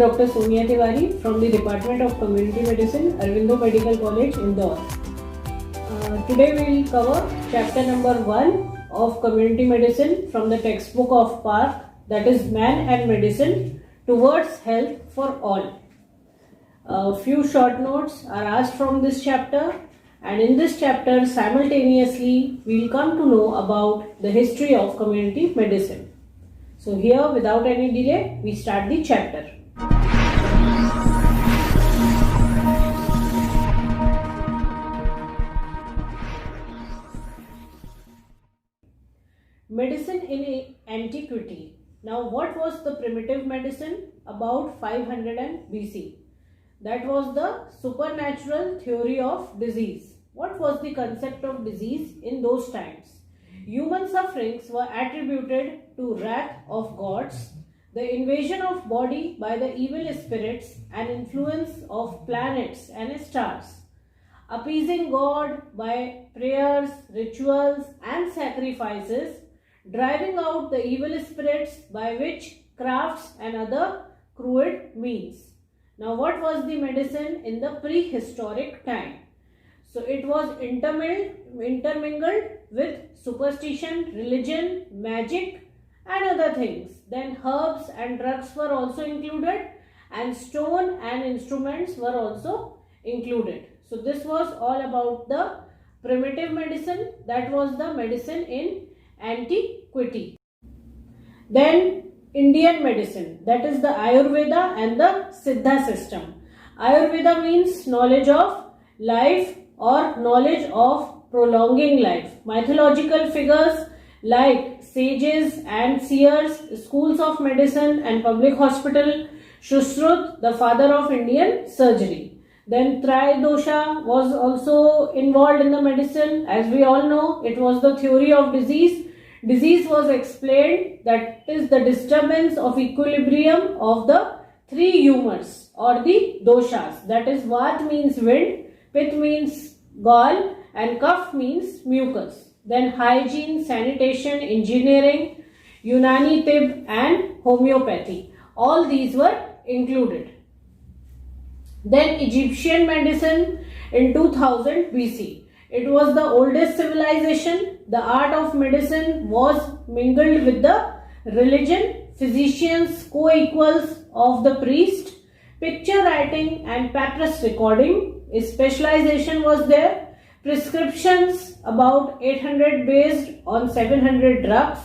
Dr. Sonia Tiwari from the Department of Community Medicine, Aurobindo Medical College, Indore. Today we will cover chapter number 1 of Community Medicine from the textbook of Park, that is Man and Medicine Towards Health for All. A few short notes are asked from this chapter, and in this chapter simultaneously we will come to know about the history of community medicine. So here, without any delay, we start the chapter. Medicine in antiquity. Now, what was the primitive medicine about 500 BC? That was the supernatural theory of disease. What was the concept of disease in those times? Human sufferings were attributed to wrath of gods, the invasion of body by the evil spirits, and influence of planets and stars. Appeasing God by prayers, rituals, and sacrifices, driving out the evil spirits by witchcrafts and other cruel means. Now, what was the medicine in the prehistoric time? So, it was intermingled with superstition, religion, magic, and other things. Then herbs and drugs were also included, and stone and instruments were also included. So, this was all about the primitive medicine. That was the medicine in antiquity. Then Indian medicine, that is the Ayurveda and the Siddha system. Ayurveda means knowledge of life or knowledge of prolonging life. Mythological figures like sages and seers, schools of medicine and public hospital, Shushrut, the father of Indian surgery. Then Tridosha was also involved in the medicine. As we all know, it was the theory of disease. Disease was explained, that is the disturbance of equilibrium of the three humors or the doshas. That is, Vat means wind, Pith means gall, and Kapha means mucus. Then hygiene, sanitation, engineering, Unani Tib, and homeopathy. All these were included. Then Egyptian medicine in 2000 BC. It was the oldest civilization. The art of medicine was mingled with the religion. Physicians, co-equals of the priest. Picture writing and papyrus recording. A specialization was there. Prescriptions about 800 based on 700 drugs.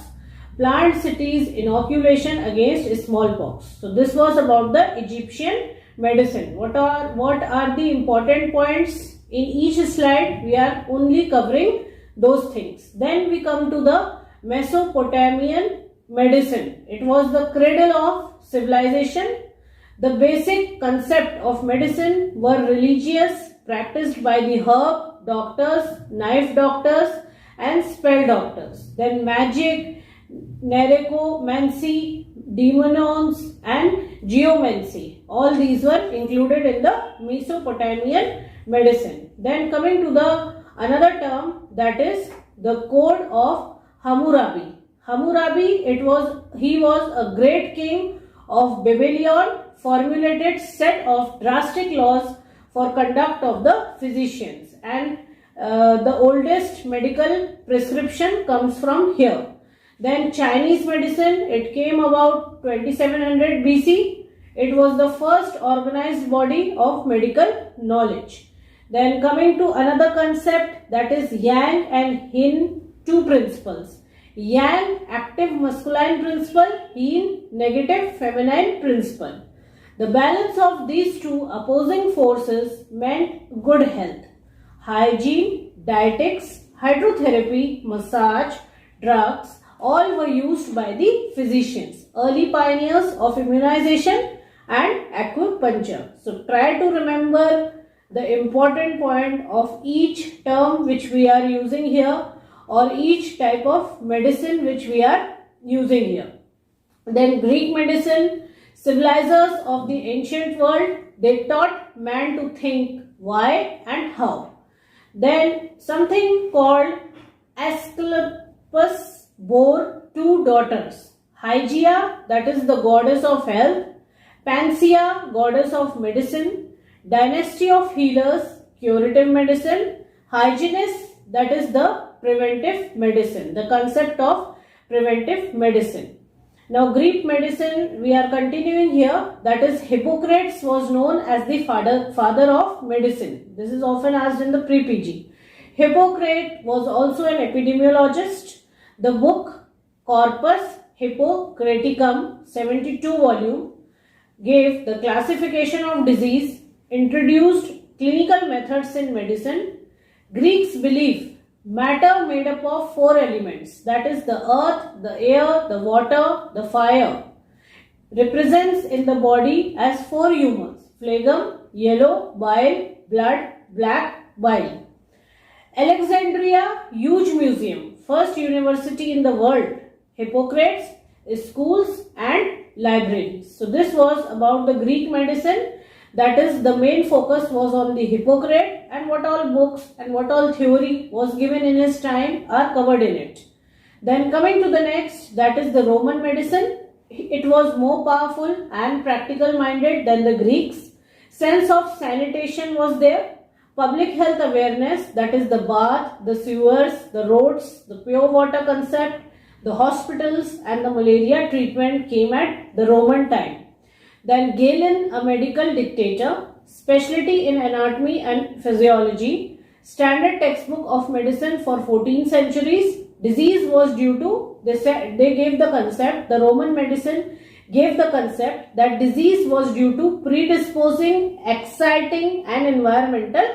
Planned cities, inoculation against smallpox. So this was about the Egyptian medicine. What are the important points? In each slide, we are only covering those things. Then we come to the Mesopotamian medicine. It was the cradle of civilization. The basic concept of medicine were religious, practiced by the herb doctors, knife doctors, and spell doctors. Then magic, necromancy, demonology, and geomancy. All these were included in the Mesopotamian medicine. Then coming to the another term, that is the code of Hammurabi. Hammurabi, he was a great king of Babylon, formulated set of drastic laws for conduct of the physicians, and the oldest medical prescription comes from here. Then Chinese medicine, it came about 2700 BC. It was the first organized body of medical knowledge. Then coming to another concept, that is Yang and Yin, two principles. Yang, active masculine principle, Yin, negative feminine principle. The balance of these two opposing forces meant good health. Hygiene, dietetics, hydrotherapy, massage, drugs, all were used by the physicians, early pioneers of immunization and acupuncture. So try to remember the important point of each term which we are using here, or each type of medicine which we are using here. Then Greek medicine, civilizers of the ancient world, they taught man to think why and how. Then something called Asclepius bore two daughters, Hygeia, that is the goddess of health, Panacea, goddess of medicine. Dynasty of healers, curative medicine. Hygienist, that is the preventive medicine, the concept of preventive medicine. Now Greek medicine, we are continuing here, that is Hippocrates was known as the father of medicine. This is often asked in the pre-PG. Hippocrates was also an epidemiologist. The book Corpus Hippocraticum, 72 volume, gave the classification of disease, introduced clinical methods in medicine. Greeks believe matter made up of 4 elements, that is the earth, the air, the water, the fire, represents in the body as 4 humors: phlegm, yellow, bile, blood, black, bile. Alexandria, huge museum, first university in the world. Hippocrates, schools and libraries. So this was about the Greek medicine. That is, the main focus was on the Hippocrates, and what all books and what all theory was given in his time are covered in it. Then coming to the next, that is the Roman medicine. It was more powerful and practical minded than the Greeks. Sense of sanitation was there. Public health awareness, that is the bath, the sewers, the roads, the pure water concept, the hospitals and the malaria treatment came at the Roman time. Then Galen, a medical dictator, specialty in anatomy and physiology, standard textbook of medicine for 14 centuries. Disease was due to, they gave the concept, the Roman medicine gave the concept that disease was due to predisposing, exciting and environmental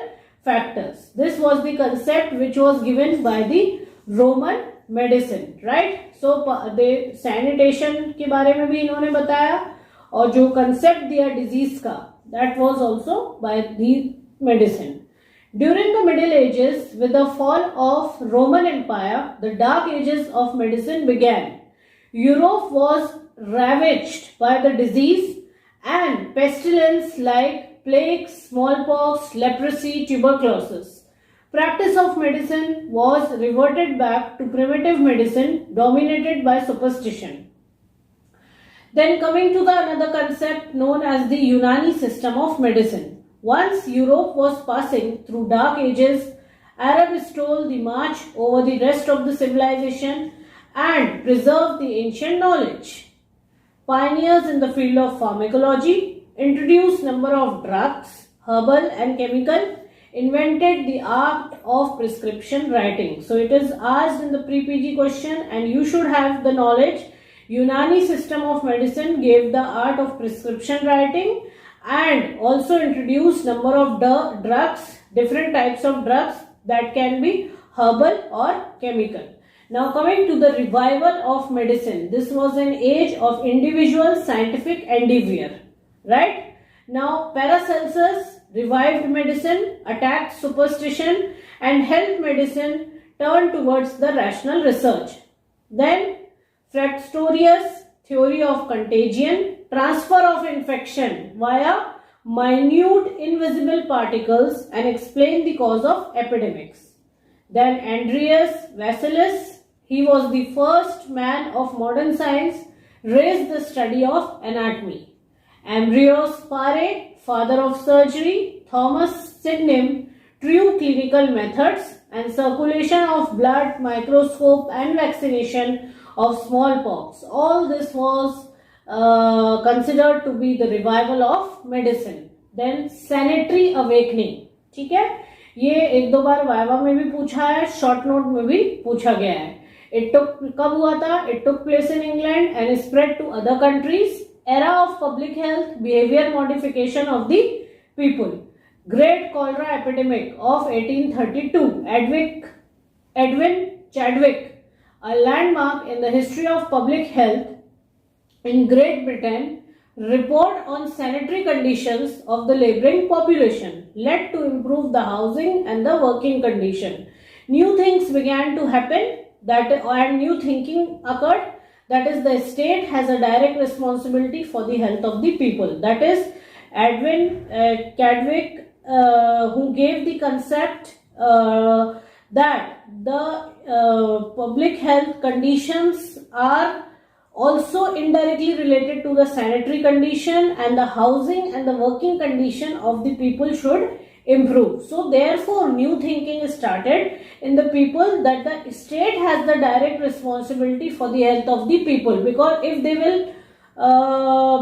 factors. This was the concept which was given by the Roman medicine, right? So, the sanitation के बारे में भी इन्होंने बताया, और जो concept दिया disease का, that was also by the medicine. During the Middle Ages, with the fall of Roman Empire, the dark ages of medicine began. Europe was ravaged by the disease and pestilence like plague, smallpox, leprosy, tuberculosis. Practice of medicine was reverted back to primitive medicine dominated by superstition. Then coming to the another concept known as the Unani system of medicine. Once Europe was passing through dark ages, Arabs stole the march over the rest of the civilization and preserved the ancient knowledge. Pioneers in the field of pharmacology introduced number of drugs, herbal and chemical, invented the art of prescription writing. So it is asked in the pre-PG question and you should have the knowledge. Unani system of medicine gave the art of prescription writing and also introduced number of drugs, different types of drugs that can be herbal or chemical. Now coming to the revival of medicine. This was an age of individual scientific endeavor, right? Now Paracelsus revived medicine, attacked superstition and helped medicine turn towards the rational research. Then Fractorius, theory of contagion, transfer of infection via minute invisible particles and explain the cause of epidemics. Then Andreas Vesalius, he was the first man of modern science, raised the study of anatomy. Ambrose Pare, father of surgery. Thomas Sydenham, true clinical methods and circulation of blood, microscope and vaccination of smallpox. All this was considered to be the revival of medicine. Then sanitary awakening. ठीक है, ये एक दो बार viva में भी पूछा है, short note में भी पूछा गया है. It took कब हुआ था? It took place in England and spread to other countries. Era of public health, behavior modification of the people. Great cholera epidemic of 1832. Edwin Chadwick, a landmark in the history of public health in Great Britain, report on sanitary conditions of the laboring population led to improve the housing and the working condition. New things began to happen and new thinking occurred. That is, the state has a direct responsibility for the health of the people. That is, Edwin Chadwick, who gave the concept that the public health conditions are also indirectly related to the sanitary condition, and the housing and the working condition of the people should improve. So therefore new thinking started in the people that the state has the direct responsibility for the health of the people, because if they will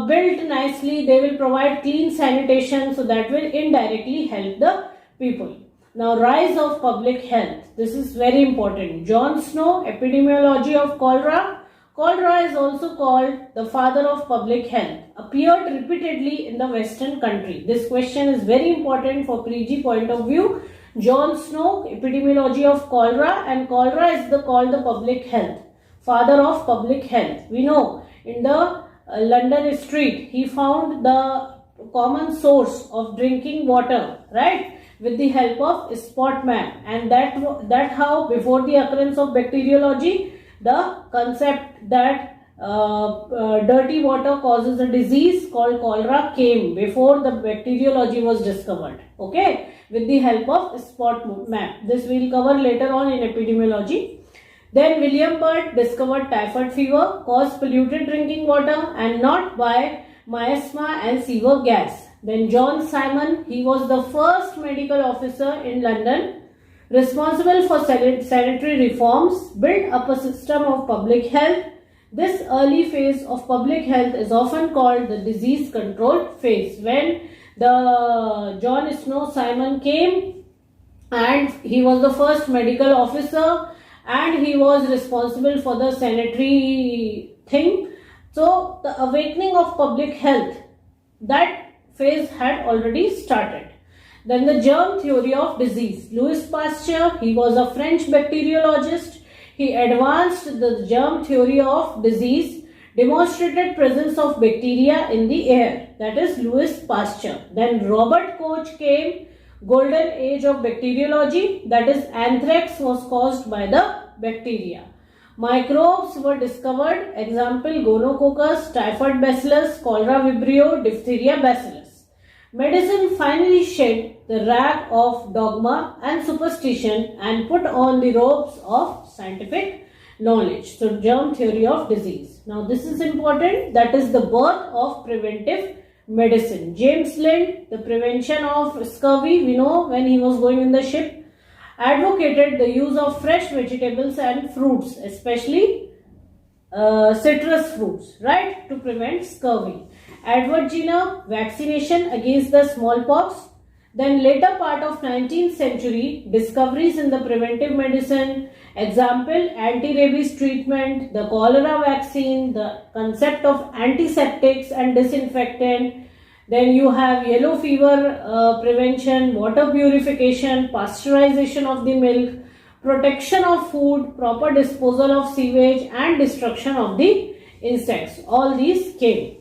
build nicely, they will provide clean sanitation, so that will indirectly help the people. Now, rise of public health. This is very important. John Snow, epidemiology of cholera. Cholera is also called the father of public health. Appeared repeatedly in the Western country. This question is very important for pre-G point of view. John Snow, epidemiology of cholera, and cholera is called the public health, father of public health. We know in the London street, he found the common source of drinking water, right, with the help of spot map, and that how before the occurrence of bacteriology, the concept that dirty water causes a disease called cholera came before the bacteriology was discovered, okay, with the help of spot map. This we will cover later on in epidemiology. Then William Burt discovered typhoid fever caused polluted drinking water and not by miasma and sewer gas. Then John Simon, he was the first medical officer in London responsible for sanitary reforms, built up a system of public health. This early phase of public health is often called the disease control phase. When the John Snow Simon came, and he was the first medical officer, and he was responsible for the sanitary thing. So the awakening of public health, that phase had already started. Then the germ theory of disease. Louis Pasteur, he was a French bacteriologist. He advanced the germ theory of disease, demonstrated presence of bacteria in the air. That is Louis Pasteur. Then Robert Koch came. Golden age of bacteriology, that is anthrax was caused by the bacteria. Microbes were discovered, example gonococcus, typhoid bacillus, cholera vibrio, diphtheria bacillus. Medicine finally shed the rag of dogma and superstition and put on the robes of scientific knowledge. So germ theory of disease. Now this is important, that is the birth of preventive medicine. James Lind, the prevention of scurvy, we know when he was going in the ship, advocated the use of fresh vegetables and fruits, especially citrus fruits, right, to prevent scurvy. Edward Jenner, vaccination against the smallpox. Then later part of 19th century, discoveries in the preventive medicine, example anti-rabies treatment, the cholera vaccine, the concept of antiseptics and disinfectant. Then you have yellow fever prevention, water purification, pasteurization of the milk, protection of food, proper disposal of sewage and destruction of the insects. All these came.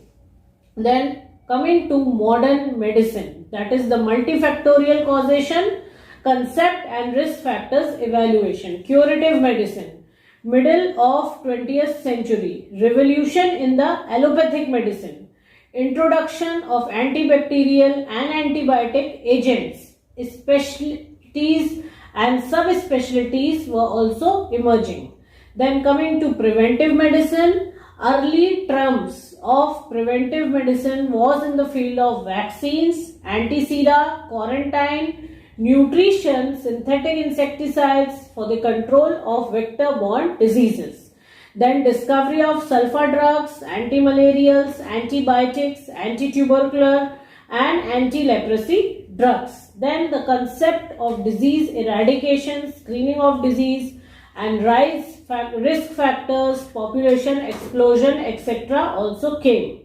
Then coming to modern medicine, that is the multifactorial causation, concept and risk factors evaluation. Curative medicine, middle of 20th century, revolution in the allopathic medicine, introduction of antibacterial and antibiotic agents, specialties and subspecialties were also emerging. Then coming to preventive medicine, early trumps of preventive medicine was in the field of vaccines, anti-sida, quarantine, nutrition, synthetic insecticides for the control of vector-borne diseases. Then discovery of sulfa drugs, anti-malarials, antibiotics, anti-tubercular and anti-leprosy drugs. Then the concept of disease eradication, screening of disease and risk factors, population explosion, etc. also came.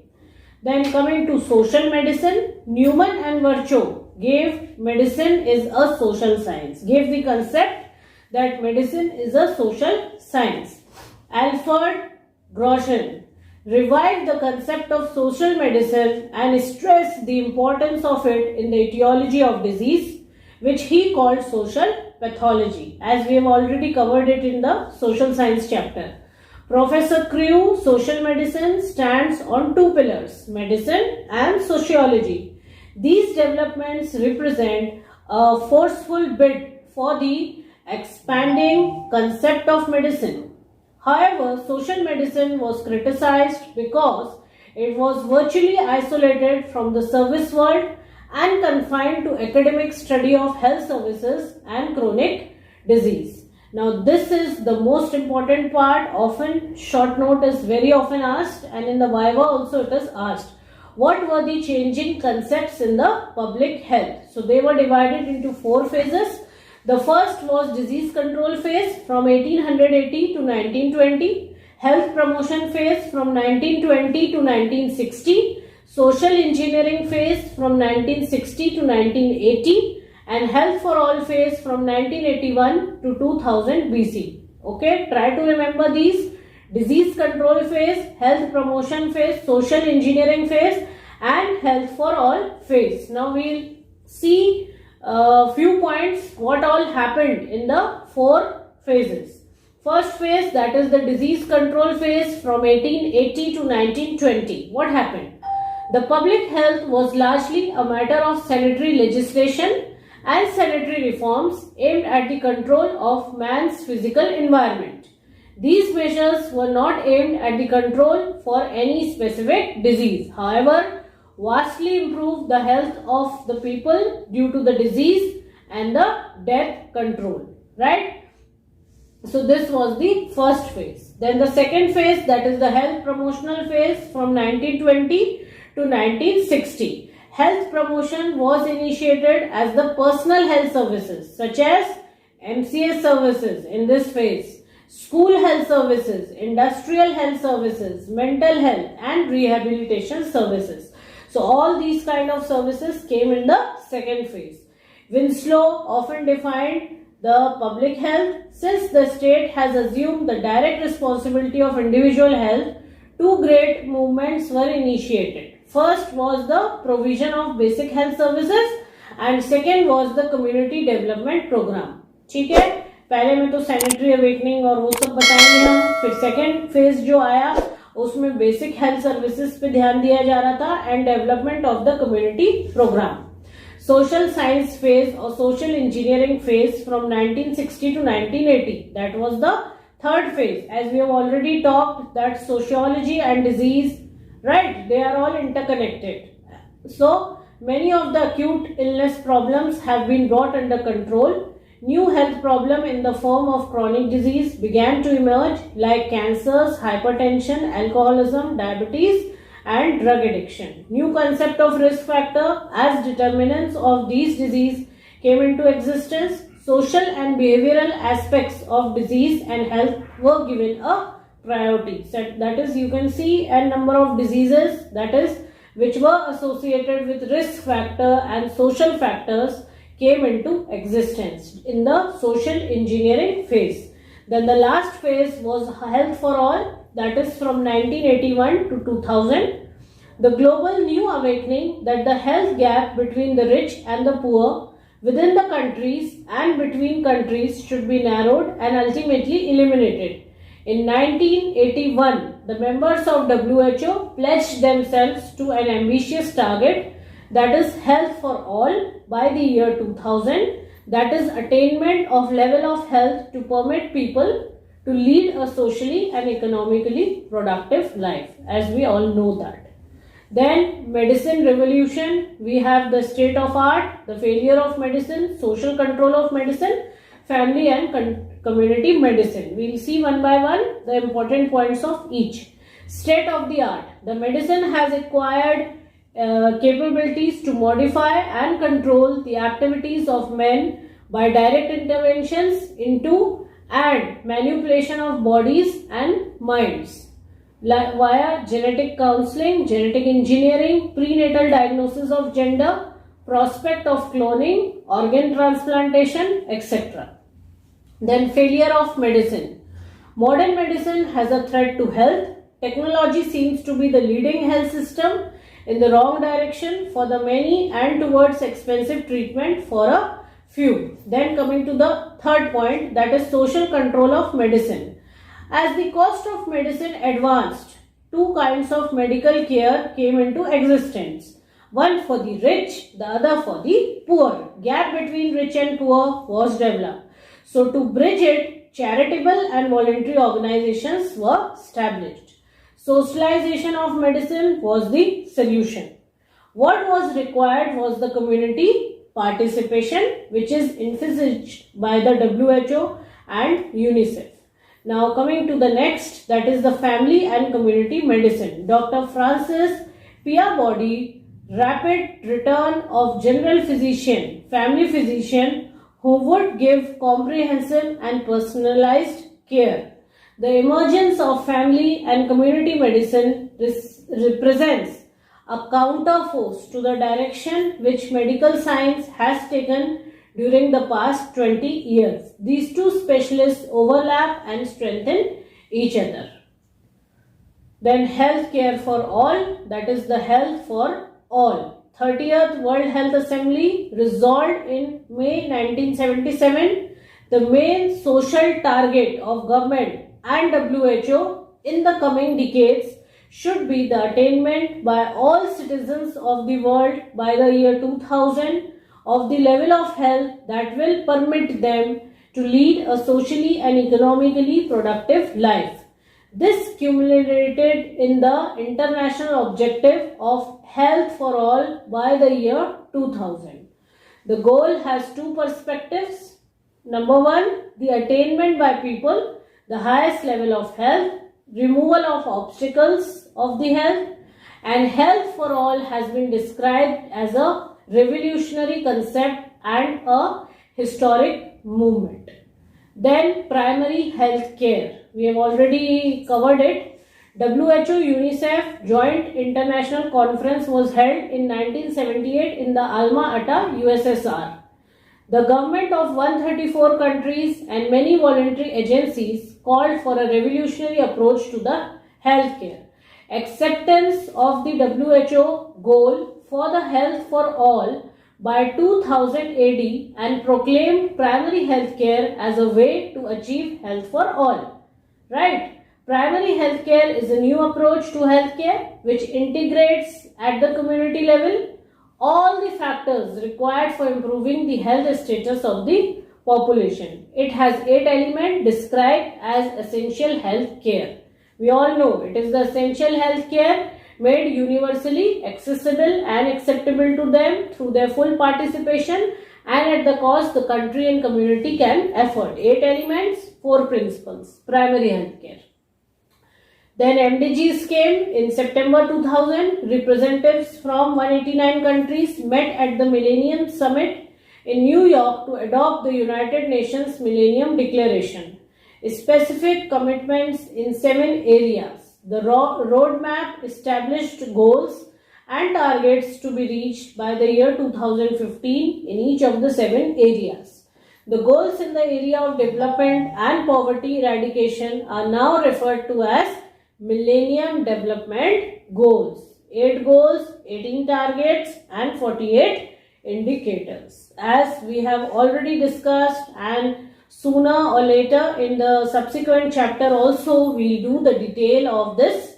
Then coming to social medicine, Newman and Virchow gave medicine is a social science, gave the concept that medicine is a social science. Alfred Grosjean revived the concept of social medicine and stressed the importance of it in the etiology of disease, which he called social pathology, as we have already covered it in the social science chapter. Professor Crewe, social medicine stands on two pillars, medicine and sociology. These developments represent a forceful bid for the expanding concept of medicine. However, social medicine was criticized because it was virtually isolated from the service world and confined to academic study of health services and chronic disease. Now, this is the most important part. Often, short note is very often asked, and in the Viva also it is asked. What were the changing concepts in the public health? So, they were divided into 4 phases. The first was disease control phase from 1880 to 1920, health promotion phase from 1920 to 1960, social engineering phase from 1960 to 1980, and health for all phase from 1981 to 2000 BC. Okay, try to remember these: disease control phase, health promotion phase, social engineering phase, and health for all phase. Now we'll see few points what all happened in the 4 phases. First phase, that is the disease control phase from 1880 to 1920. What happened? The public health was largely a matter of sanitary legislation and sanitary reforms aimed at the control of man's physical environment. These measures were not aimed at the control for any specific disease. However, vastly improved the health of the people due to the disease and the death control. Right? So this was the first phase. Then the second phase, that is the health promotional phase from 1920 to 1960. Health promotion was initiated as the personal health services such as MCS services in this phase, school health services, industrial health services, mental health and rehabilitation services. So all these kind of services came in the second phase. Winslow often defined the public health: since the state has assumed the direct responsibility of individual health, 2 great movements were initiated. First was the provision of basic health services and second was the community development program. ठीक है, पहले में तो sanitary awakening और वो सब बताएंगे हम. फिर सेकेंड फेज जो आया उसमें बेसिक हेल्थ सर्विसेज पे ध्यान दिया जा रहा था and development of the community programme. Social science phase or social engineering phase from 1960 to 1980. That was the third phase. As we have already talked that sociology and disease, right, they are all interconnected. So many of the acute illness problems have been brought under control. New health problem in the form of chronic disease began to emerge like cancers, hypertension, alcoholism, diabetes and drug addiction. New concept of risk factor as determinants of these disease came into existence. Social and behavioral aspects of disease and health were given a priority. So that is, you can see a number of diseases that is which were associated with risk factor and social factors came into existence in the social engineering phase. Then the last phase was health for all, that is from 1981 to 2000. The global new awakening that the health gap between the rich and the poor within the countries and between countries should be narrowed and ultimately eliminated. In 1981, the members of WHO pledged themselves to an ambitious target, that is health for all by the year 2000, that is attainment of level of health to permit people to lead a socially and economically productive life, as we all know that. Then medicine revolution, we have the state of art, the failure of medicine, social control of medicine, family and community medicine. We will see one by one the important points of each. State of the art, the medicine has acquired capabilities to modify and control the activities of men by direct interventions into and manipulation of bodies and minds via genetic counseling, genetic engineering, prenatal diagnosis of gender, prospect of cloning, organ transplantation, etc. Then failure of medicine. Modern medicine has a threat to health. Technology seems to be the leading health system in the wrong direction for the many and towards expensive treatment for a few. Then coming to the third point, that is social control of medicine. As the cost of medicine advanced, 2 kinds of medical care came into existence. One for the rich, the other for the poor. Gap between rich and poor was developed. So to bridge it, charitable and voluntary organizations were established. Socialization of medicine was the solution. What was required was the community participation, which is envisaged by the WHO and UNICEF. Now coming to the next, that is the family and community medicine. Dr. Francis Peabody, rapid return of general physician, family physician who would give comprehensive and personalized care. The emergence of family and community medicine represents a counterforce to the direction which medical science has taken during the past 20 years. These two specialists overlap and strengthen each other. Then health care for all, that is the health for all. 30th World Health Assembly resolved in May 1977 the main social target of government and WHO in the coming decades should be the attainment by all citizens of the world by the year 2000 of the level of health that will permit them to lead a socially and economically productive life. This culminated in the international objective of health for all by the year 2000. The goal has two perspectives. Number one, the attainment by people, the highest level of health, removal of obstacles of the health, and health for all has been described as a revolutionary concept and a historic movement. Then primary health care. We have already covered it. WHO UNICEF Joint International Conference was held in 1978 in the Alma Ata, USSR. The government of 134 countries and many voluntary agencies called for a revolutionary approach to the healthcare. Acceptance of the WHO goal for the health for all by 2000 AD and proclaimed primary healthcare as a way to achieve health for all. Right? Primary healthcare is a new approach to healthcare which integrates at the community level all the factors required for improving the health status of the population. It has 8 elements described as essential health care. We all know it is the essential health care made universally accessible and acceptable to them through their full participation and at the cost the country and community can afford. 8 elements, 4 principles. Primary health care. Then MDGs came in September 2000. Representatives from 189 countries met at the Millennium Summit in New York to adopt the United Nations Millennium Declaration. Specific commitments in 7 areas. The roadmap established goals and targets to be reached by the year 2015 in each of the 7 areas. The goals in the area of development and poverty eradication are now referred to as Millennium Development Goals. 8 goals, 18 targets and 48 indicators. As we have already discussed, and sooner or later in the subsequent chapter also we will do the detail of this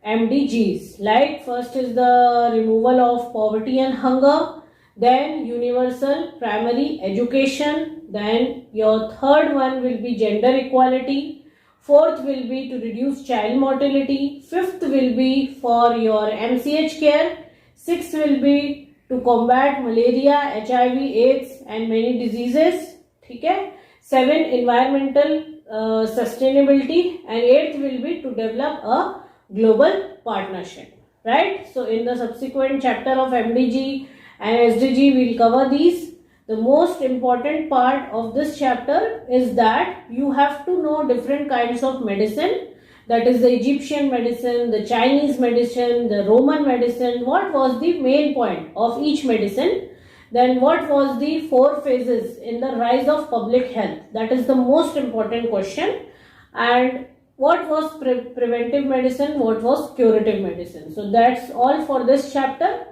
MDGs. Like first is the removal of poverty and hunger, then universal primary education, then your third one will be gender equality, fourth will be to reduce child mortality, fifth will be for your MCH care, sixth will be to combat malaria, HIV, AIDS and many diseases. Okay? 7 environmental sustainability, and 8th will be to develop a global partnership. Right? So in the subsequent chapter of MDG and SDG we will cover these. The most important part of this chapter is that you have to know different kinds of medicine, that is the Egyptian medicine, the Chinese medicine, the Roman medicine, what was the main point of each medicine, then what was the 4 phases in the rise of public health, that is the most important question, and what was preventive medicine, what was curative medicine. So that's all for this chapter.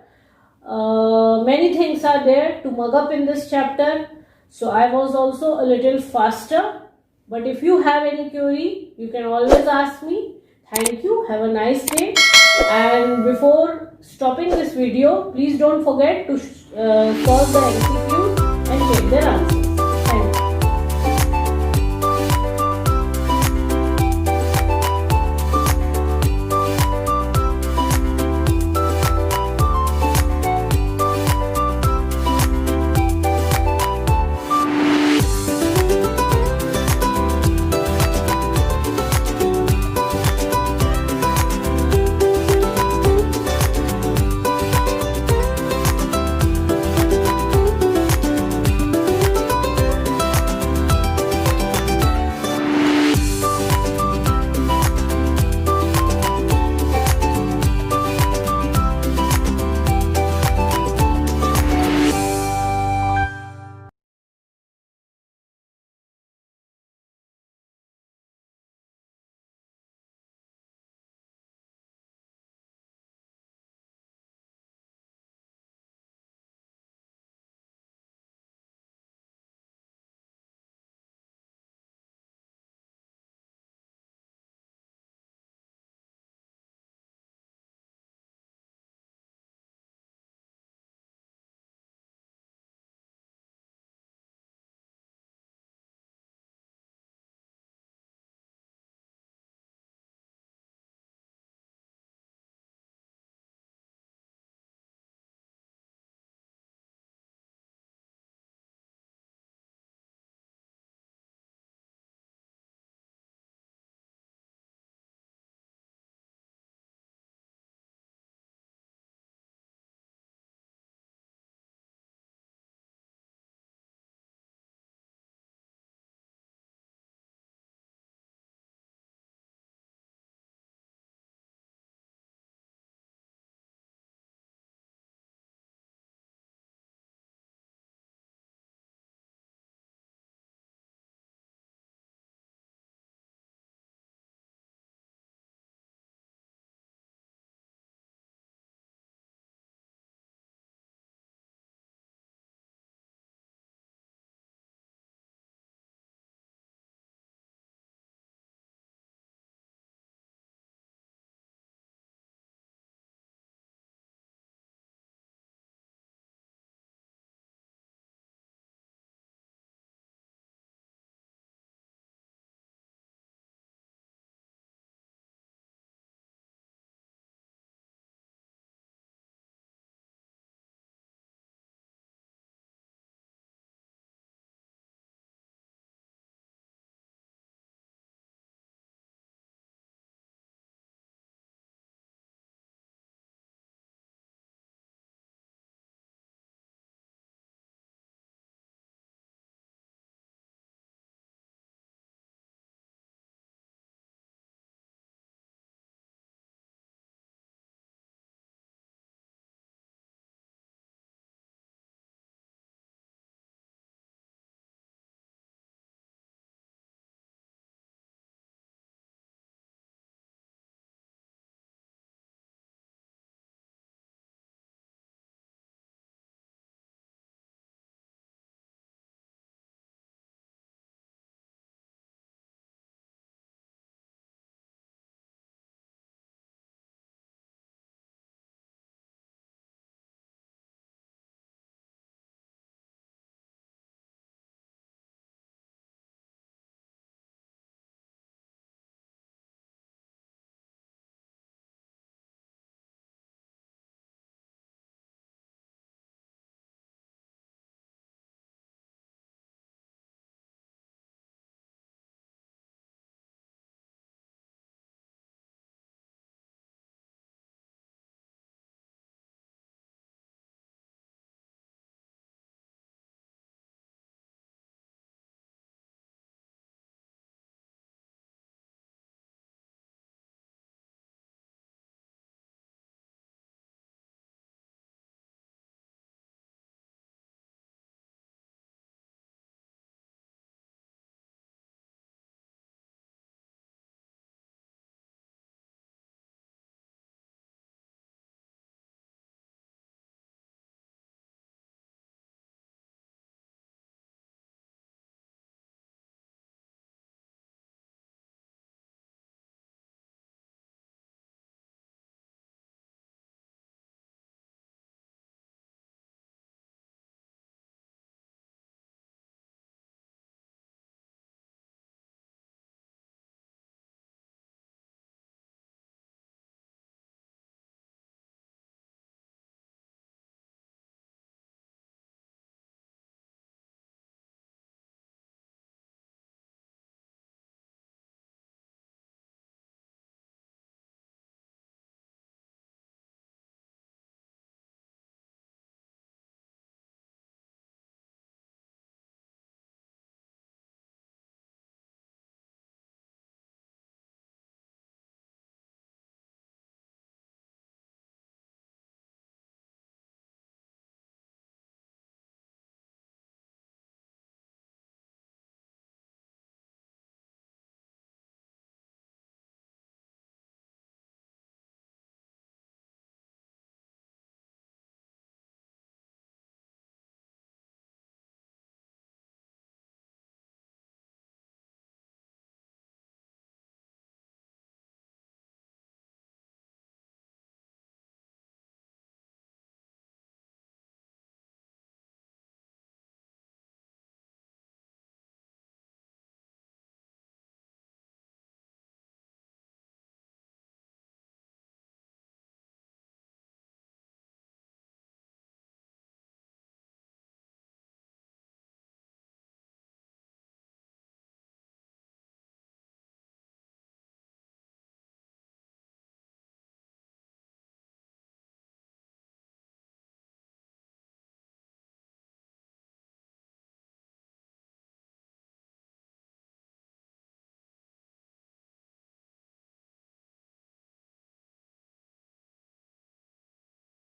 Many things are there to mug up in this chapter, so I was also a little faster, but if you have any query you can always ask me. Thank you, have a nice day, and before stopping this video please don't forget to solve the MCQs and check their answers.